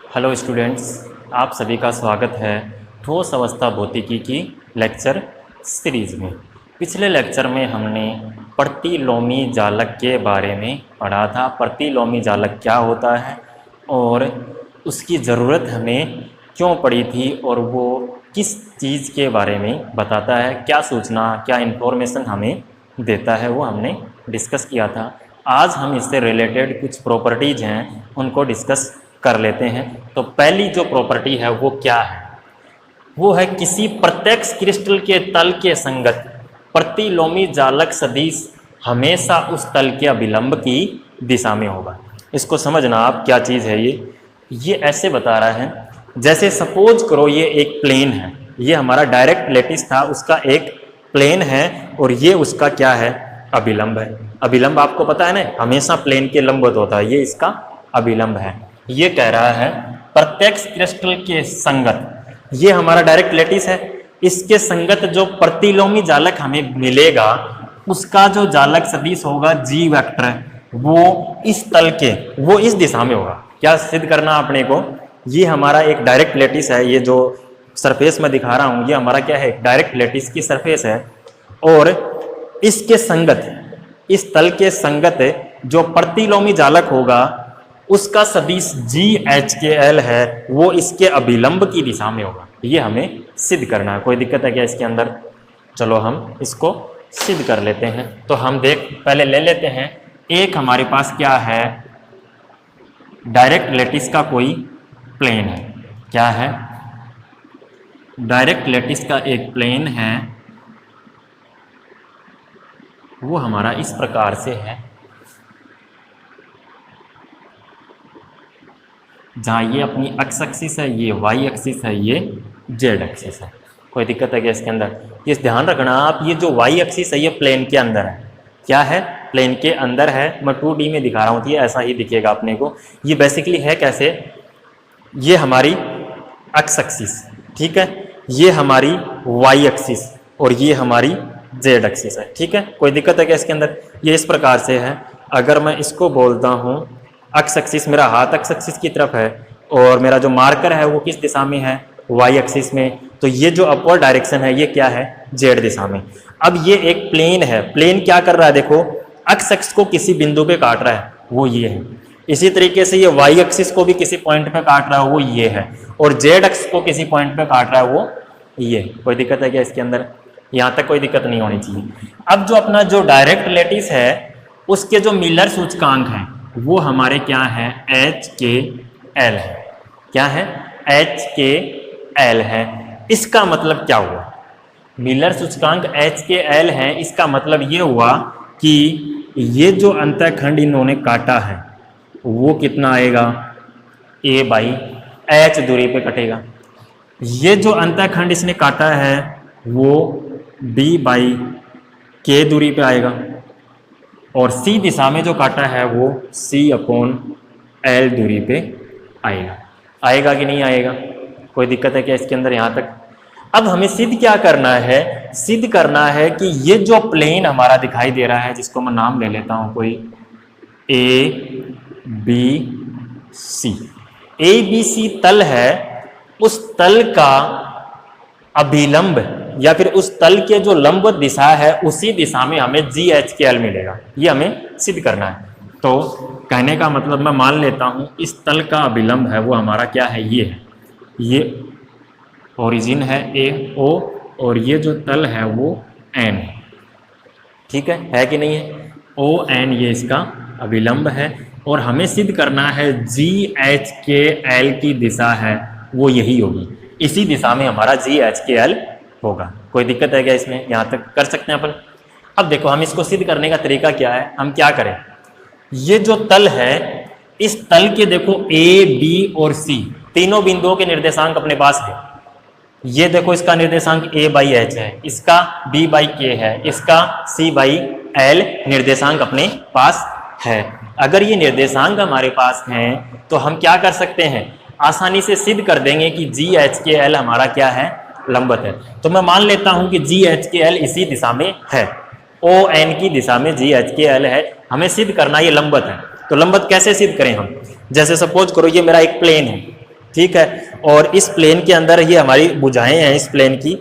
Hello students, आप सभी का स्वागत है ठोस अवस्था भौतिकी की लेक्चर सीरीज में। पिछले लेक्चर में हमने प्रतिलोमी जालक के बारे में पढ़ा था। प्रतिलोमी जालक क्या होता है और उसकी ज़रूरत हमें क्यों पड़ी थी और वो किस चीज़ के बारे में बताता है, क्या सूचना, क्या इन्फॉर्मेशन हमें देता है, वो हमने डिस्कस किया था। आज हम इससे रिलेटेड कुछ प्रॉपर्टीज़ हैं उनको डिस्कस कर लेते हैं। तो पहली जो प्रॉपर्टी है वो क्या है? वो है किसी प्रत्यक्ष क्रिस्टल के तल के संगत प्रतिलोमी जालक सदिश हमेशा उस तल के अभिलंब की दिशा में होगा। इसको समझना आप, क्या चीज़ है ये ऐसे बता रहा है, जैसे सपोज करो ये एक प्लेन है, ये हमारा डायरेक्ट लेटिस था, उसका एक प्लेन है और ये उसका क्या है, अभिलंब है। अभिलंब आपको पता है ना, हमेशा प्लेन के लंबवत होता है, ये इसका अभिलंब है। ये कह रहा है प्रत्यक्ष क्रिस्टल के संगत, ये हमारा डायरेक्ट लेटिस है, इसके संगत जो प्रतिलोमी जालक हमें मिलेगा उसका जो जालक सदिश होगा जी वेक्टर, वो इस तल के, वो इस दिशा में होगा। क्या सिद्ध करना अपने को? ये हमारा एक डायरेक्ट लेटिस है, ये जो सरफेस में दिखा रहा हूँ ये हमारा क्या है, डायरेक्ट लेटिस की सरफेस है। और इसके संगत, इस तल के संगत जो प्रतिलोमी जालक होगा उसका सदिश जी एच के एल है, वो इसके अभिलंब की दिशा में होगा। ये हमें सिद्ध करना है। कोई दिक्कत है क्या इसके अंदर? चलो हम इसको सिद्ध कर लेते हैं। तो हम पहले ले लेते हैं, एक हमारे पास क्या है, डायरेक्ट लेटिस का कोई प्लेन है। क्या है? डायरेक्ट लेटिस का एक प्लेन है, वो हमारा इस प्रकार से है, जहाँ ये अपनी एक्स एक्सिस है, ये वाई एक्सिस है, ये जेड एक्सिस है। कोई दिक्कत है क्या इसके अंदर? ये ध्यान रखना आप, ये जो वाई एक्सिस है ये प्लेन के अंदर है। क्या है? प्लेन के अंदर है। मैं 2D में दिखा रहा हूँ तो ये ऐसा ही दिखेगा अपने को। ये बेसिकली है कैसे, ये हमारी एक्स एक्सिस, ठीक है, ये हमारी वाई एक्सिस और ये हमारी जेड एक्सिस है, ठीक है। कोई दिक्कत है क्या इसके अंदर? ये इस प्रकार से है। अगर मैं इसको बोलता हूँ एक्स एक्सिस, मेरा हाथ एक्स एक्सिस की तरफ है और मेरा जो मार्कर है वो किस दिशा में है, वाई एक्सिस में, तो ये जो अपवर्ड डायरेक्शन है ये क्या है, जेड दिशा में। अब ये एक प्लेन है, प्लेन क्या कर रहा है, देखो एक्स एक्सिस को किसी बिंदु पे काट रहा है, वो ये है। इसी तरीके से ये वाई एक्सिस को भी किसी पॉइंट पे काट रहा है, वो ये है। और जेड एक्सिस को किसी पॉइंट पे काट रहा है, वो ये। कोई दिक्कत है क्या इसके अंदर? यहाँ तक कोई दिक्कत नहीं होनी चाहिए। अब जो अपना जो डायरेक्ट लेटिस है उसके जो मिलर सूचकांक हैं वो हमारे क्या है, एच के एल है। क्या है? एच के एल है। इसका मतलब क्या हुआ? मिलर सूचकांक एच के एल है, इसका मतलब ये हुआ कि ये जो अंतःखंड इन्होंने काटा है वो कितना आएगा, ए बाई एच दूरी पे कटेगा। ये जो अंतःखंड इसने काटा है वो बी बाई के दूरी पे आएगा और सी दिशा में जो काटा है वो सी अपॉन एल दूरी पे आएगा। आएगा कि नहीं आएगा? कोई दिक्कत है क्या इसके अंदर यहाँ तक? अब हमें सिद्ध क्या करना है? सिद्ध करना है कि ये जो प्लेन हमारा दिखाई दे रहा है, जिसको मैं नाम ले लेता हूँ कोई A B C, A B C तल है, उस तल का अभिलंब या फिर उस तल के जो लंबवत दिशा है उसी दिशा में हमें जी एच के एल मिलेगा। ये हमें सिद्ध करना है। तो कहने का मतलब मैं मान लेता हूँ इस तल का अभिलंब है वो हमारा क्या है, ये है, ये ओरिजिन है ए ओ और ये जो तल है वो एन है, ठीक है कि नहीं है? ओ एन ये इसका अभिलंब है और हमें सिद्ध करना है जी एच के एल की दिशा है वो यही होगी, इसी दिशा में हमारा जी एच के एल होगा। कोई दिक्कत है क्या इसमें? यहाँ तक कर सकते हैं अपन। अब देखो हम इसको सिद्ध करने का तरीका क्या है, हम क्या करें, ये जो तल है इस तल के देखो ए बी और सी तीनों बिंदुओं के निर्देशांक अपने पास है। ये देखो इसका निर्देशांक ए बाई एच है, इसका बी बाई के है, इसका सी बाई एल निर्देशांक अपने पास है। अगर ये निर्देशांक हमारे पास हैं तो हम क्या कर सकते हैं, आसानी से सिद्ध कर देंगे कि जी एच के एल हमारा क्या है, लंबवत है। तो मैं मान लेता हूं कि जी एच के एल इसी दिशा में है, ओ एन की दिशा में जी एच के एल है। हमें सिद्ध करना ये लंबवत है। तो लंबवत कैसे सिद्ध करें हम? जैसे सपोज करो ये मेरा एक प्लेन है, ठीक है। और इस प्लेन के अंदर ये हमारी भुजाएं हैं इस प्लेन की,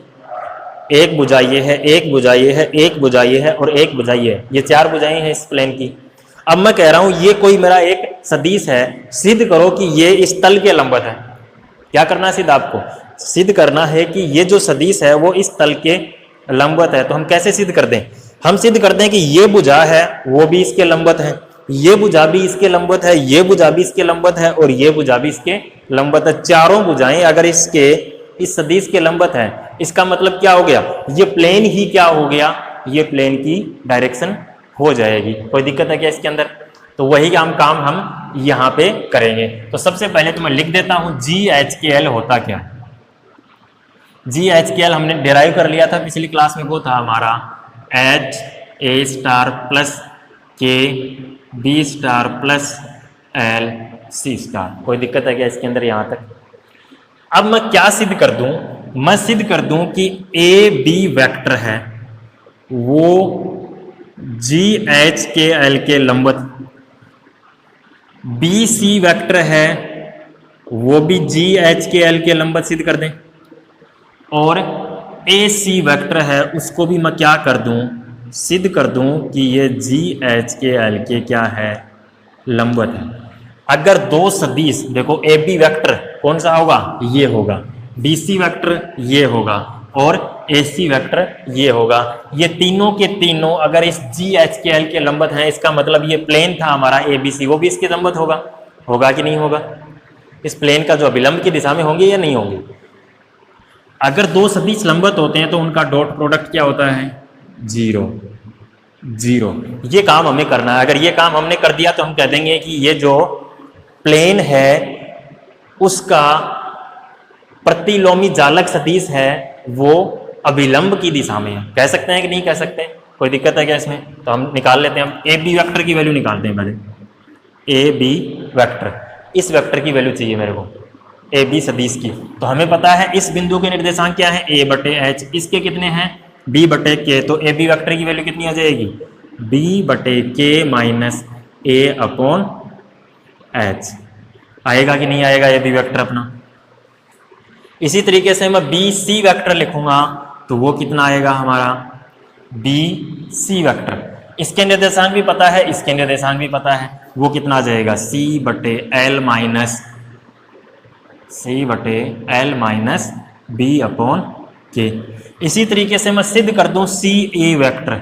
एक भुजा ये है, एक भुजा ये है, एक भुजा ये है और एक भुजा ये है, ये 4 भुजाएं हैं इस प्लेन की। अब मैं कह रहा हूं ये कोई मेरा एक सदिश है, सिद्ध करो कि ये इस तल के लंबवत है। क्या करना है सिद्ध, आपको सिद्ध करना है कि ये जो सदिश है वो इस तल के लंबवत है। तो हम कैसे सिद्ध कर दें, हम सिद्ध करते हैं कि ये भुजा है वो भी इसके लंबवत है, ये भुजा भी इसके लंबवत है, ये भुजा भी इसके लंबवत है और ये भुजा भी इसके लंबवत है। चारों भुजाएं अगर इसके इस सदिश के लंबवत है, इसका मतलब क्या हो गया, ये प्लेन ही क्या हो गया, ये प्लेन की डायरेक्शन हो जाएगी। कोई दिक्कत है क्या इसके अंदर? तो वही काम हम यहां पे करेंगे। तो सबसे पहले तो मैं लिख देता हूं GHKL होता क्या है। GHKL हमने डिराइव कर लिया था पिछली क्लास में, वो था हमारा HA star plus KB star plus LC star. कोई दिक्कत है क्या इसके अंदर यहां तक? अब मैं क्या सिद्ध कर दूं, मैं सिद्ध कर दूं कि AB वेक्टर है वो GHKL के लंबवत, BC वेक्टर है वो भी GHKL के लंबवत सिद्ध कर दें, और AC वेक्टर है उसको भी मैं क्या कर दूं, सिद्ध कर दूं कि ये GHKL के क्या है, लंबवत है। अगर दो सदिश देखो, AB वेक्टर कौन सा होगा, ये होगा, BC वेक्टर ये होगा और AC वेक्टर ये होगा, ये तीनों के तीनों अगर इस GHKL के लंबवत हैं, इसका मतलब ये प्लेन था हमारा ABC, वो भी इसके लंबवत होगा, होगा कि नहीं होगा? इस प्लेन का जो अभिलंब की दिशा में होंगे या नहीं होंगे? अगर दो सदिश लंबवत होते हैं तो उनका डॉट प्रोडक्ट क्या होता है, 0 0। ये काम हमें करना है। अगर ये काम हमने कर दिया तो हम कह देंगे कि ये जो प्लेन है उसका प्रतिलोमी जालक सदिश है वो अभिलंब की दिशा में है। कह सकते हैं कि नहीं कह सकते? कोई दिक्कत है क्या इसमें? तो हम निकाल लेते हैं, हम AB वेक्टर की वैल्यू निकालते हैं पहले। AB वेक्टर, इस वेक्टर की वैल्यू चाहिए मेरे को, AB सदिश की। तो हमें पता है इस बिंदु के निर्देशांक क्या है, A/H, इसके कितने हैं, B/K। तो AB वेक्टर की वैल्यू कितनी आ जाएगी, B/K माइनस A/H। आएगा कि नहीं आएगा AB वेक्टर अपना? इसी तरीके से मैं BC वेक्टर लिखूंगा तो वो कितना आएगा हमारा, BC वेक्टर। इसके निर्देशांक भी पता है, इसके निर्देशांक भी पता है, वो कितना आ जाएगा, C/L माइनस B/K। इसी तरीके से मैं सिद्ध कर दूं CA वेक्टर,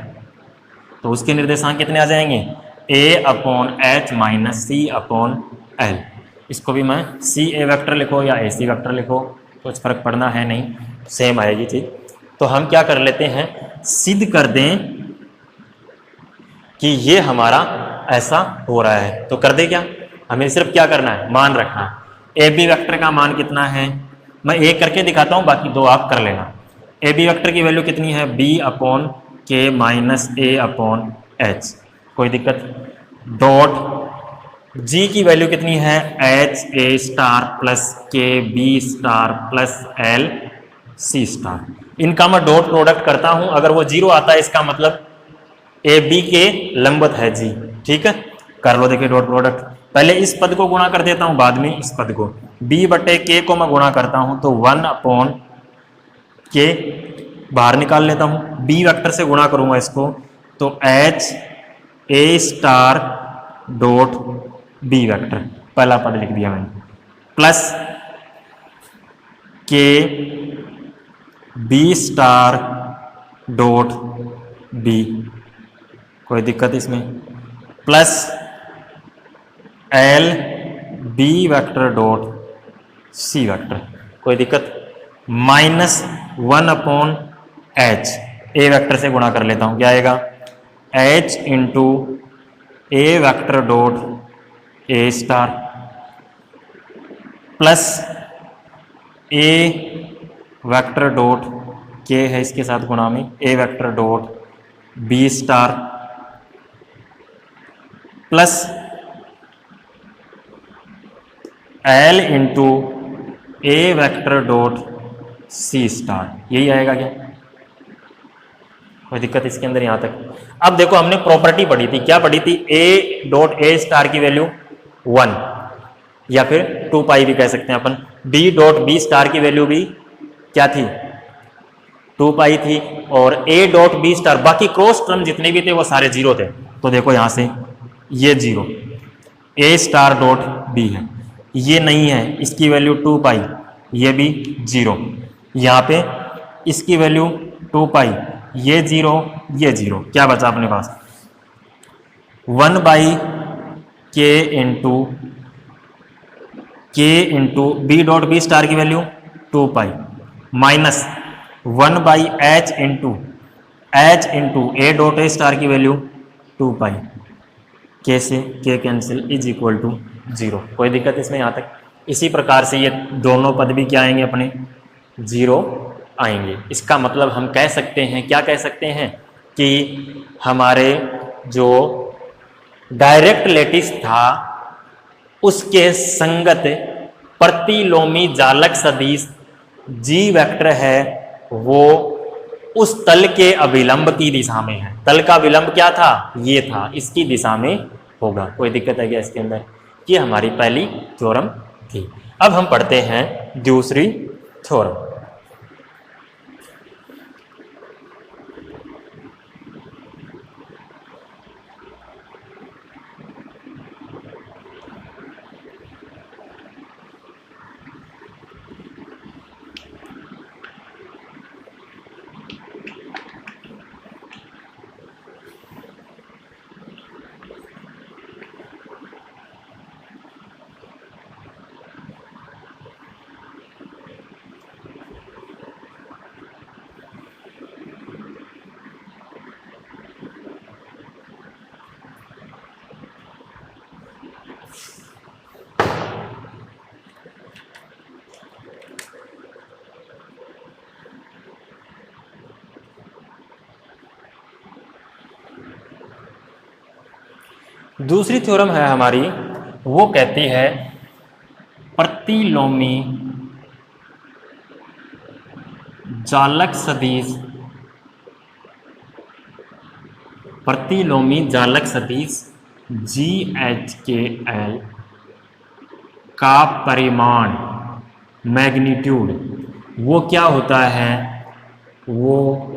तो उसके निर्देशांक कितने आ जाएंगे, A/H माइनस C/L। इसको भी मैं CA वेक्टर लिखो या AC वेक्टर लिखो, कुछ फर्क पड़ना है नहीं, सेम आएगी चीज। तो हम क्या कर लेते हैं, सिद्ध कर दें कि ये हमारा ऐसा हो रहा है। तो कर दे क्या, हमें सिर्फ क्या करना है, मान रखना है। AB वेक्टर का मान कितना है, मैं एक करके दिखाता हूं, बाकी दो आप कर लेना। AB वेक्टर की वैल्यू कितनी है, B/K माइनस A/H। कोई दिक्कत? डॉट G की वैल्यू कितनी है, HA star plus KB star plus LC star. इनका मैं डॉट प्रोडक्ट करता हूं, अगर वो 0 आता है इसका मतलब AB के लंबवत है G। ठीक है, कर लो। देखिए डॉट प्रोडक्ट, पहले इस पद को गुणा कर देता हूं, बाद में इस पद को। B/K को मैं गुणा करता हूं तो 1/K बाहर निकाल लेता हूं, B वेक्टर से गुणा करूंगा इसको तो HA star dot B vector, पहला पद लिख दिया मैंने, plus KB star dot B। कोई दिक्कत इसमें? Plus LB vector dot C vector. कोई दिक्कत? माइनस 1/H, A वेक्टर से गुणा कर लेता हूं, क्या आएगा, H into A vector dot A star plus A vector dot K है इसके साथ गुणा में, A vector dot B star plus L into A vector dot C star. यही आएगा क्या? कोई दिक्कत इसके अंदर यहां तक? अब देखो हमने प्रॉपर्टी पढ़ी थी, क्या पढ़ी थी, A डॉट A स्टार की वैल्यू 1 या फिर 2 पाई भी कह सकते हैं अपन। बी डॉट बी स्टार की वैल्यू भी क्या थी, 2 पाई थी, और ए डॉट बी स्टार, बाकी क्रॉस टर्म जितने भी थे वो सारे जीरो थे। तो देखो यहां से ये जीरो, ए स्टार डॉट बी है, ये नहीं है, इसकी वैल्यू 2 पाई, ये भी जीरो, यहाँ पे इसकी वैल्यू 2 पाई, ये जीरो, ये जीरो, क्या बचा अपने पास 1 by K into B dot B star की value 2 pi minus 1 by H into A dot A star की वैल्यू 2 पाई, के से K cancel is equal to zero. कोई दिक्कत इसमें यहाँ तक? इसी प्रकार से ये दोनों पद भी क्या आएंगे अपने, जीरो आएंगे। इसका मतलब हम कह सकते हैं, क्या कह सकते हैं कि हमारे जो डायरेक्ट लैटिस था उसके संगत प्रतिलोमी जालक सदिश जी वेक्टर है, वो उस तल के अभिलंब की दिशा में है। तल का विलंब क्या था, ये था, इसकी दिशा में होगा। कोई दिक्कत है क्या इसके अंदर? ये हमारी पहली थ्योरम थी। अब हम पढ़ते हैं दूसरी थ्योरम। दूसरी थ्योरम है हमारी, वो कहती है प्रतिलोमी जालक सदिश, प्रतिलोमी जालक सदिश जी एच के एल का परिमाण मैग्नीट्यूड वो क्या होता है, वो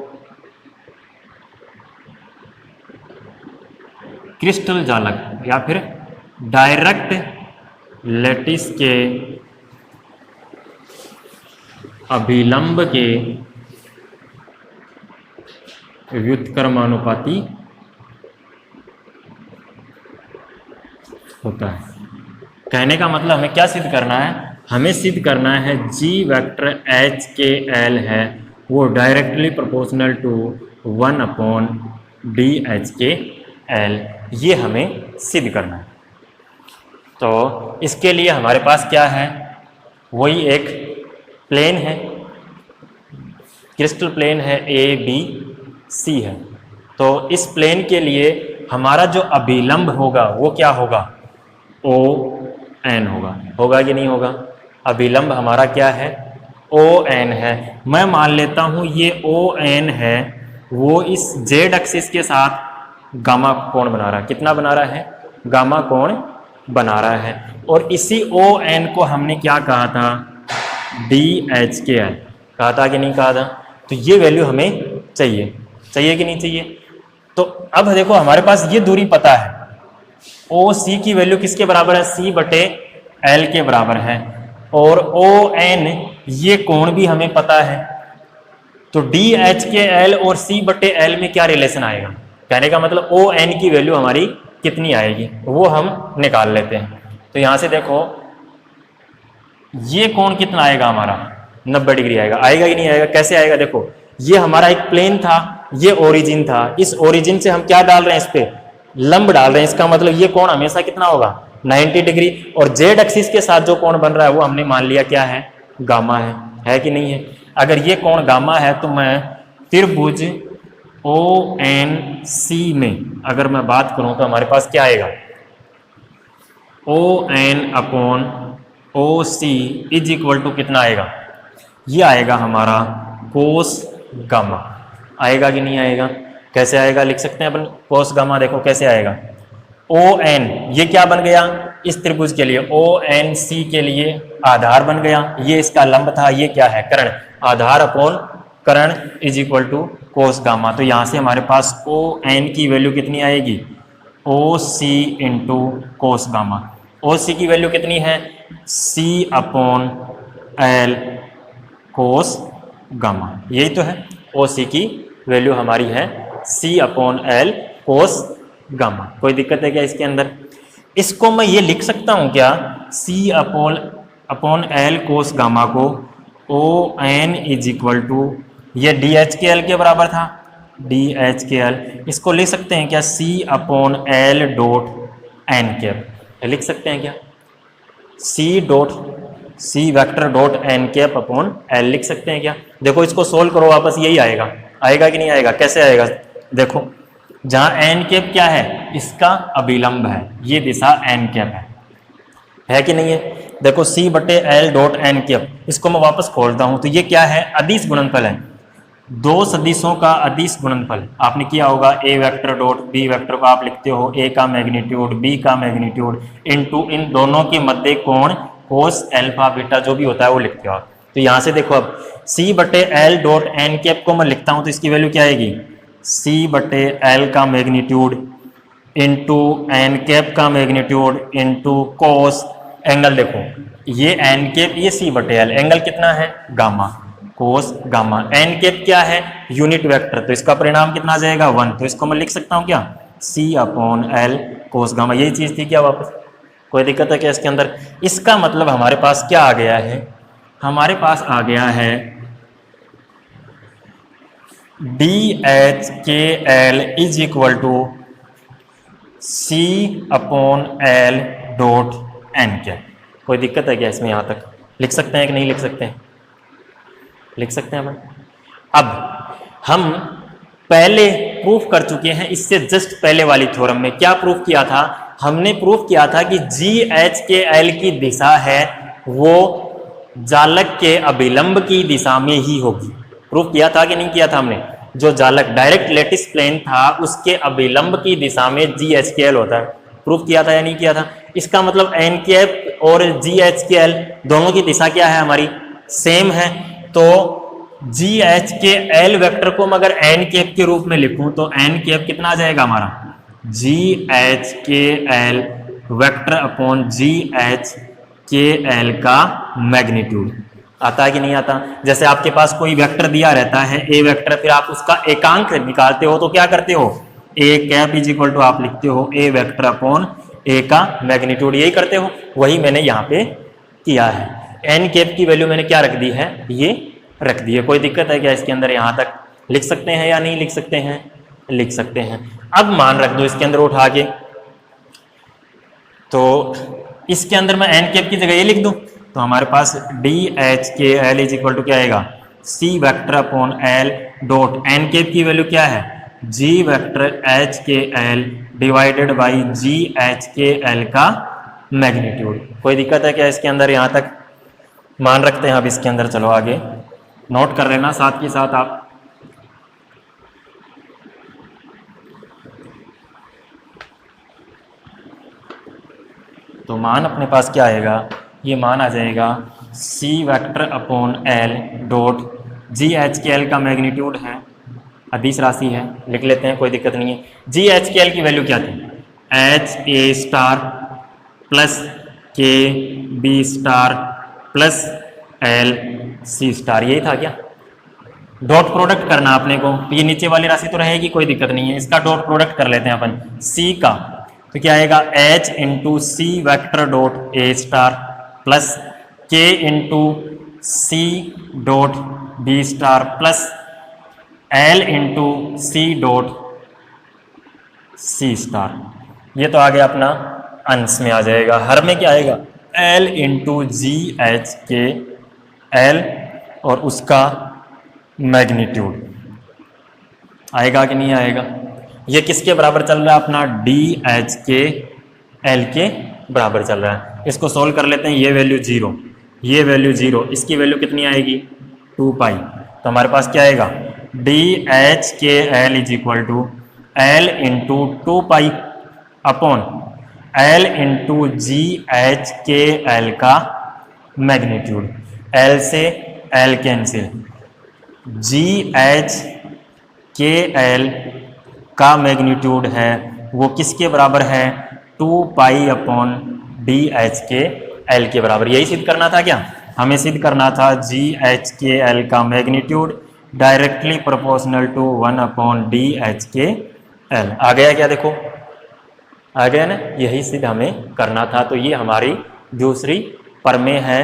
क्रिस्टल जालक या फिर डायरेक्ट लैटिस के अभिलंब के व्युत्क्रमानुपाती होता है। कहने का मतलब हमें क्या सिद्ध करना है, हमें सिद्ध करना है G vector H K L है वो directly proportional to 1 upon D H K L, ये हमें सिद्ध करना है। तो इसके लिए हमारे पास क्या है, वही एक प्लेन है, क्रिस्टल प्लेन है, ए बी सी है। तो इस प्लेन के लिए हमारा जो अभिलंब होगा वो क्या होगा, ओ एन होगा कि नहीं होगा? अभिलंब हमारा क्या है, ओ एन है। मैं मान लेता हूँ ये ओ एन है, वो इस जेड एक्सिस के साथ गामा कोण बना रहा है। कितना बना रहा है, गामा कोण बना रहा है। और इसी ओ एन को हमने क्या कहा था, डी एच के एल कहा था कि नहीं कहा था? तो ये वैल्यू हमें चाहिए, चाहिए कि नहीं चाहिए? तो अब देखो हमारे पास ये दूरी पता है, ओ सी की वैल्यू किसके बराबर है, सी बटे एल के बराबर है, और ओ एन ये कोण भी हमें पता है। तो डी एच के एल और सी बटे एल में क्या रिलेशन आएगा, कहने का मतलब ओ एन की वैल्यू हमारी कितनी आएगी वो हम निकाल लेते हैं। तो यहां से देखो ये कोण कितना आएगा हमारा, 90 डिग्री आएगा। आएगा कि नहीं आएगा? कैसे आएगा? देखो ये हमारा एक प्लेन था, ये ओरिजिन था, इस ओरिजिन से हम क्या डाल रहे हैं, इस पे लंब डाल रहे हैं। इसका मतलब ये कोण हमेशा कितना होगा, 90 डिग्री। और जेड एक्सिस के साथ जो कोण बन रहा है वो हमने मान लिया क्या है, गामा है कि नहीं है? अगर ये कोण गामा है तो मैं त्रिभुज ओ एन सी में अगर मैं बात करूं तो हमारे पास क्या आएगा, O N upon O C is equal to कितना आएगा, ये आएगा हमारा कोस गामा। आएगा कि नहीं आएगा? कैसे आएगा, लिख सकते हैं अपन कोस गामा। देखो कैसे आएगा, ओ एन ये क्या बन गया, इस त्रिभुज के लिए ONC के लिए आधार बन गया, ये इसका लंब था, ये क्या है कर्ण, आधार अपॉन कर्ण is equal to cos gamma. तो यहाँ से हमारे पास ON की वैल्यू कितनी आएगी, OC into cos gamma. OC की वैल्यू कितनी है, C upon L cos gamma, यही तो है। OC की वैल्यू हमारी है C upon L cos gamma. कोई दिक्कत है क्या इसके अंदर? इसको मैं ये लिख सकता हूँ क्या, C upon L cos gamma को ON इज इक्वल टू, ये DH के L के बराबर था, DH के L, इसको लिख सकते हैं क्या C upon L dot N cap, लिख सकते हैं क्या C vector dot N cap upon L लिख सकते हैं क्या? देखो इसको सोल्व करो वापस, यही आएगा, आएगा कि नहीं आएगा, कैसे आएगा देखो, जहां N कैप क्या है, इसका अभिलंब है, ये दिशा N कैप है कि नहीं है? देखो C बटे L डॉट N कैप, इसको मैं वापस खोलता हूं तो ये क्या है, अदिश गुणनफल है, दो सदिशों का अदिश गुणनफल। आपने किया होगा A vector dot B vector को आप लिखते हो A का मैग्नीट्यूड B का मैग्नीट्यूड इनटू इन दोनों के मध्य कोण कोस अल्फा बीटा जो भी होता है वो लिखते हो आप। तो यहां से देखो अब C बटे L डॉट N कैप को मैं लिखता हूं तो इसकी वैल्यू क्या आएगी, C बटे L का मैग्नीट्यूड इंटू N कैप का मैग्नीट्यूड इंटू कोस, एंगल देखो ये N कैप ये C बटे L, एंगल कितना है gamma, cos gamma. N cap क्या है, यूनिट वेक्टर, तो इसका परिणाम कितना आ जाएगा 1, तो इसको मैं लिख सकता हूं क्या C upon L cos gamma, यही चीज थी क्या वापस? कोई दिक्कत है क्या इसके अंदर? इसका मतलब हमारे पास क्या आ गया है, हमारे पास आ गया है DHKL is equal to C upon L dot N cap. कोई दिक्कत है क्या इसमें? यहां तक लिख सकते हैं कि नहीं लिख सकते हैं? लिख सकते हैं अपन। अब हम पहले प्रूफ कर चुके हैं, इससे जस्ट पहले वाली थ्योरम में क्या प्रूफ किया था, हमने प्रूफ किया था कि GHKL की दिशा है वो जालक के अभिलंब की दिशा में ही होगी। प्रूफ किया था कि नहीं किया था हमने? जो जालक डायरेक्ट लेटिस प्लेन था उसके अभिलंब की दिशा में GHKL होता है, प्रूफ किया था या नहीं किया था? इसका मतलब N कैप और GHKL दोनों की दिशा क्या है हमारी, सेम है। तो GHKL वेक्टर को मैं अगर N कैप के रूप में लिखूं तो N कैप कितना आ जाएगा हमारा, GHKL वेक्टर अपॉन GHKL का मैग्नीट्यूड। आता है कि नहीं आता? जैसे आपके पास कोई वेक्टर दिया रहता है A वेक्टर, फिर आप उसका एकांक निकालते हो तो क्या करते हो, A cap is equal to आप लिखते हो A वेक्टर अपॉन A का मैग्नीट्यूड, यही करते हो, वही मैंने यहाँ पे किया है। N कैप की वैल्यू मैंने क्या रख दी है, ये रख दी है। कोई दिक्कत है क्या इसके अंदर? यहाँ तक लिख सकते हैं या नहीं लिख सकते हैं? लिख सकते हैं। अब मान रख दो इसके अंदर उठा के, तो इसके अंदर मैं N कैप की जगह ये लिख दूं तो हमारे पास DHKL इज इक्वल टू क्या आएगा, C vector upon L dot N cap की वैल्यू क्या है, G vector HKL divided by GHKL का मैग्नीट्यूड। कोई दिक्कत है क्या इसके अंदर? यहाँ तक मान रखते हैं। अब इसके अंदर चलो आगे नोट कर लेना साथ के साथ आप। तो मान अपने पास क्या आएगा, ये मान आ जाएगा C vector upon L dot GHKL का मैग्नीट्यूड है, अदिश राशि है, लिख लेते हैं, कोई दिक्कत नहीं है। GHKL की वैल्यू क्या थी, HA star plus KB star plus LC star, यही था क्या? डॉट प्रोडक्ट करना अपने को, तो ये नीचे वाली राशि तो रहेगी, कोई दिक्कत नहीं है, इसका डॉट प्रोडक्ट कर लेते हैं अपन C का, तो क्या आएगा H into C vector dot A star plus K into C dot B star plus L into C dot C star. ये तो आ गया अपना अंश में आ जाएगा, हर में क्या आएगा L इंटू GHKL और उसका मैग्नीट्यूड आएगा कि नहीं आएगा? ये किसके बराबर चल रहा है अपना, DHKL के बराबर चल रहा है। इसको सोल्व कर लेते हैं, ये वैल्यू 0, ये वैल्यू 0, इसकी वैल्यू कितनी आएगी 2 पाई। तो हमारे पास क्या आएगा DHKL is equal to L into 2 pi upon L into G H K L का मैग्नीट्यूड, L से L cancel, G H K L का मैग्नीट्यूड है वो किसके बराबर है, 2 pi upon D H K L के बराबर। यही सिद्ध करना था क्या, हमें सिद्ध करना था जी एच के एल का magnitude directly proportional to 1 upon D H K L. आ गया क्या, देखो आ गया ना, यही सिद्ध हमें करना था। तो ये हमारी दूसरी प्रमेय है